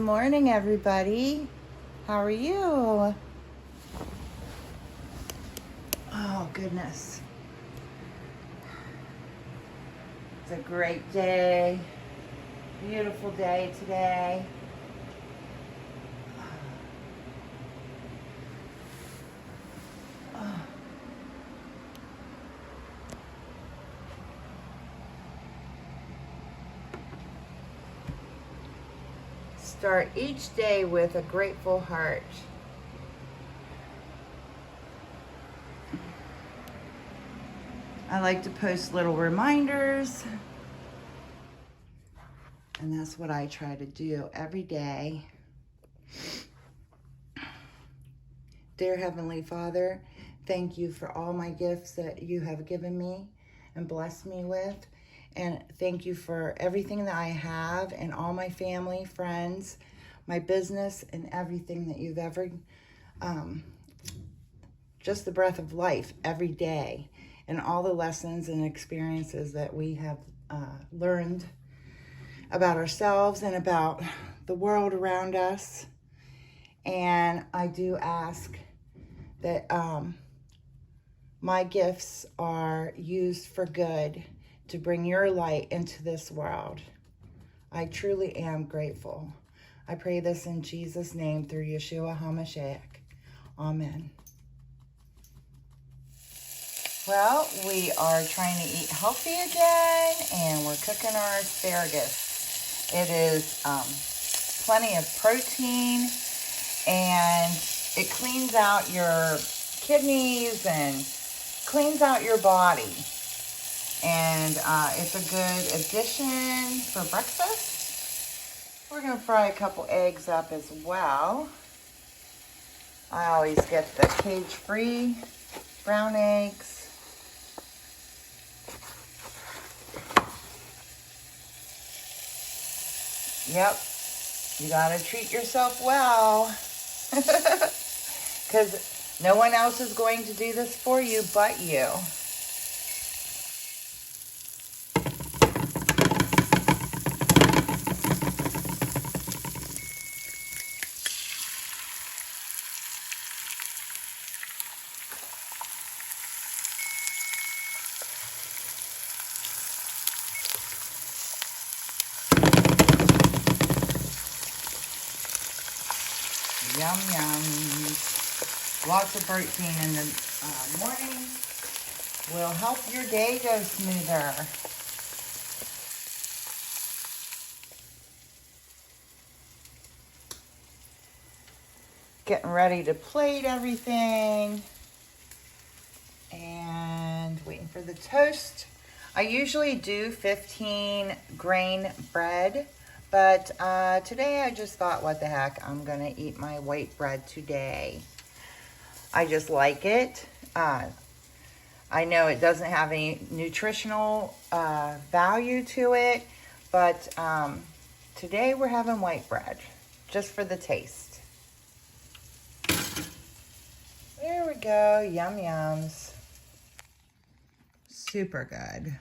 morning, everybody. How are you? Oh, goodness. It's a great day. Beautiful day today. Start each day with a grateful heart. I like to post little reminders, and that's what I try to do every day. Dear Heavenly Father, thank you for all my gifts that you have given me and blessed me with. And thank you for everything that I have and all my family, friends, my business, and everything that you've ever, just the breath of life every day, and all the lessons and experiences that we have learned about ourselves and about the world around us. And I do ask that my gifts are used for good, to bring your light into this world. I truly am grateful. I pray this in Jesus' name through Yeshua HaMashiach. Amen. Well, we are trying to eat healthy again, and we're cooking our asparagus. It is plenty of protein, and it cleans out your kidneys and cleans out your body. And it's a good addition for breakfast. We're going to fry a couple eggs up as well. I always get the cage-free brown eggs. Yep, you got to treat yourself well. Because no one else is going to do this for you but you. Yum, yum. Lots of protein in the morning will help your day go smoother. Getting ready to plate everything. And waiting for the toast. I usually do 15 grain bread. But today I just thought, what the heck, I'm going to eat my white bread today. I just like it. I know it doesn't have any nutritional value to it, but today we're having white bread, just for the taste. There we go, yum yums. Super good.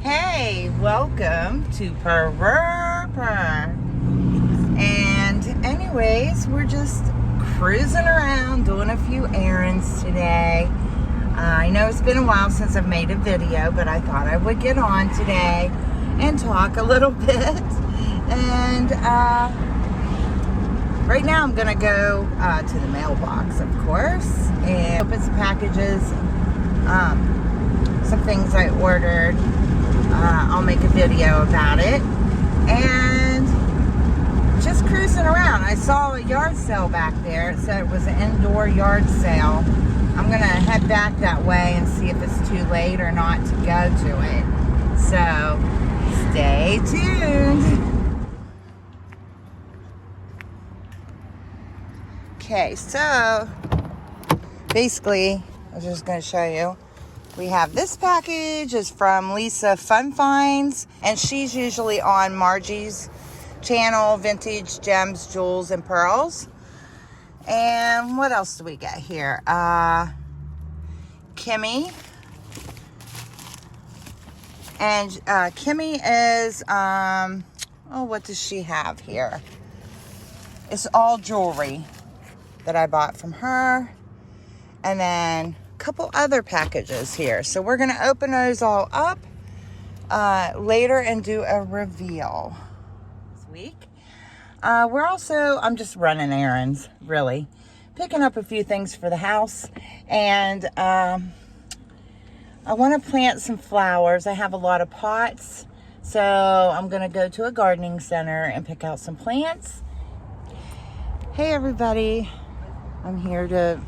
Hey, welcome to Parure Purr. And anyways, we're just cruising around doing a few errands today. I know it's been a while since I've made a video, but I thought I would get on today and talk a little bit. And right now I'm gonna go to the mailbox, of course, and open some packages, some things I ordered. I'll make a video about it, and just cruising around. I saw a yard sale back there. It said it was an indoor yard sale. I'm gonna head back that way and see if it's too late or not to go to it. So stay tuned. Okay, so basically I was just gonna show you. We have this package is from Lisa Fun Finds, and she's usually on Margie's channel, Vintage Gems, Jewels, and Pearls. And what else do we get here? Kimmy And Kimmy is, oh, what does she have here? It's all jewelry that I bought from her. And then a couple other packages here. So we're going to open those all up later and do a reveal this week. I'm just running errands, really. Picking up a few things for the house. And I want to plant some flowers. I have a lot of pots. So I'm going to go to a gardening center and pick out some plants. Hey everybody. I'm here to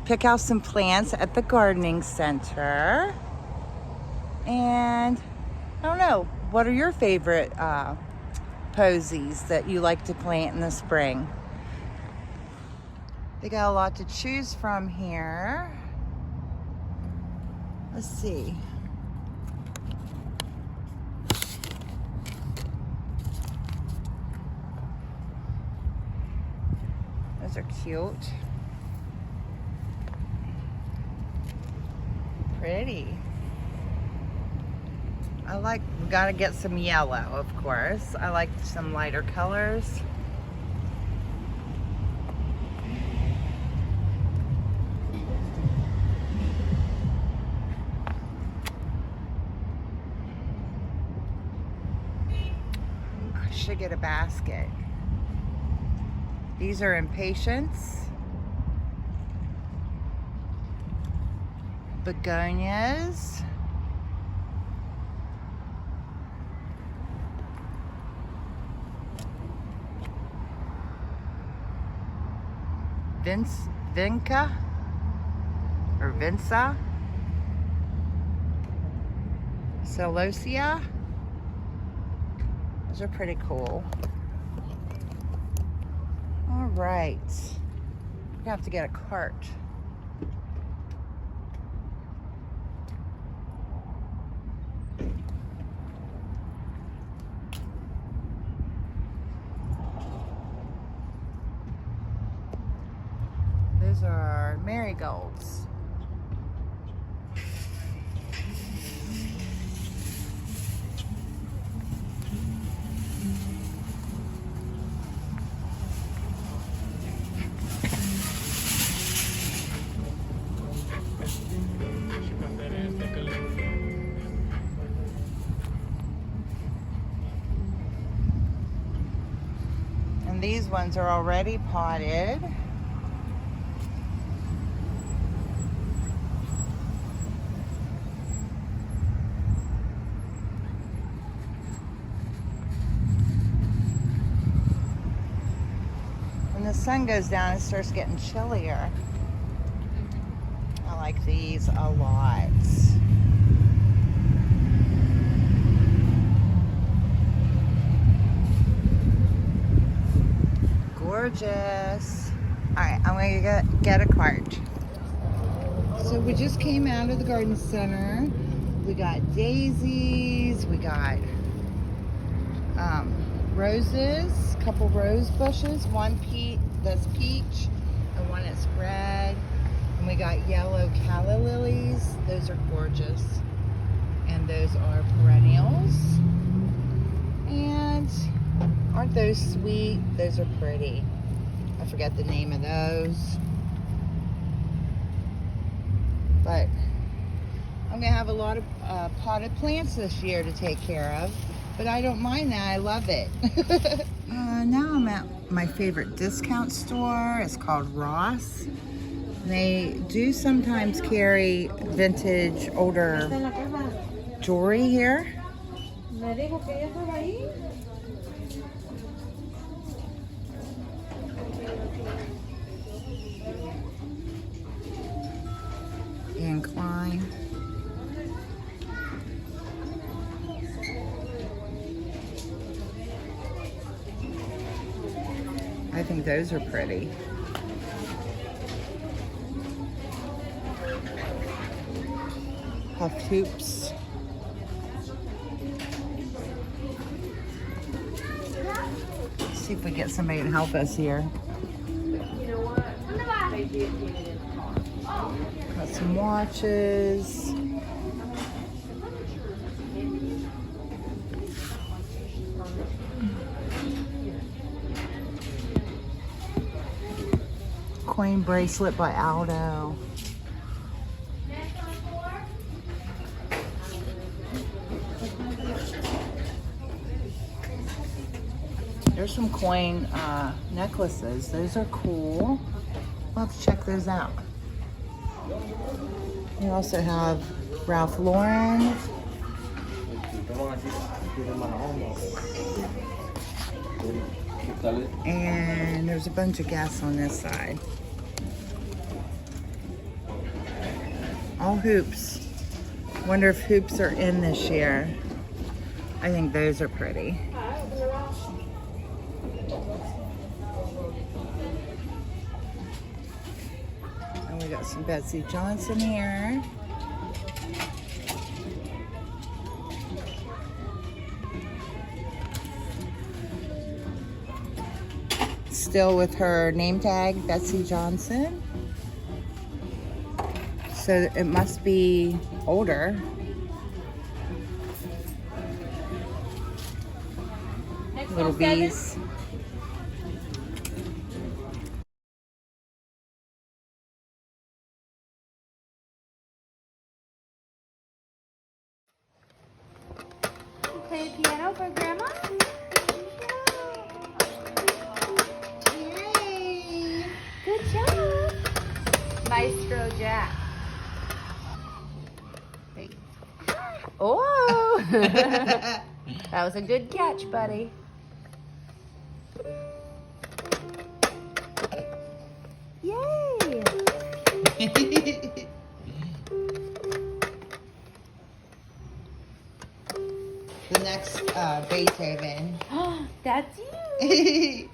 pick out some plants at the gardening center. And I don't know, what are your favorite posies that you like to plant in the spring? They got a lot to choose from here. Let's see. Those are cute. Pretty. We gotta get some yellow, of course. I like some lighter colors. I should get a basket. These are impatiens. Begonias. Vinca or Vinca. Celosia. Those are pretty cool. All right. We're gonna have to get a cart. Those are marigolds. And these ones are already potted. When the sun goes down, it starts getting chillier. I like these a lot. Gorgeous. All right, I'm gonna get a cart. So we just came out of the garden center. We got daisies, we got roses, a couple rose bushes, one that's peach and one that's red. And we got yellow calla lilies. Those are gorgeous. And those are perennials. And aren't those sweet? Those are pretty. I forget the name of those. But I'm going to have a lot of potted plants this year to take care of. But I don't mind that. I love it. Now I'm at my favorite discount store. It's called Ross. They do sometimes carry vintage, older jewelry here. Incline. I think those are pretty. Puff hoops. Let's see if we get somebody to help us here. Got some watches. coin bracelet by Aldo. There's some coin necklaces. Those are cool. We'll have to check those out. You also have Ralph Lauren. And there's a bunch of gas on this side. All hoops. Wonder if hoops are in this year. I think those are pretty. And we got some Betsy Johnson here. Still with her name tag, Betsy Johnson. So it must be older. Little bees. Play the piano for Grandma? Yay! Good job! Maestro Jack. Thanks. Oh! That was a good catch, buddy. Yay! The next Beethoven. That's you!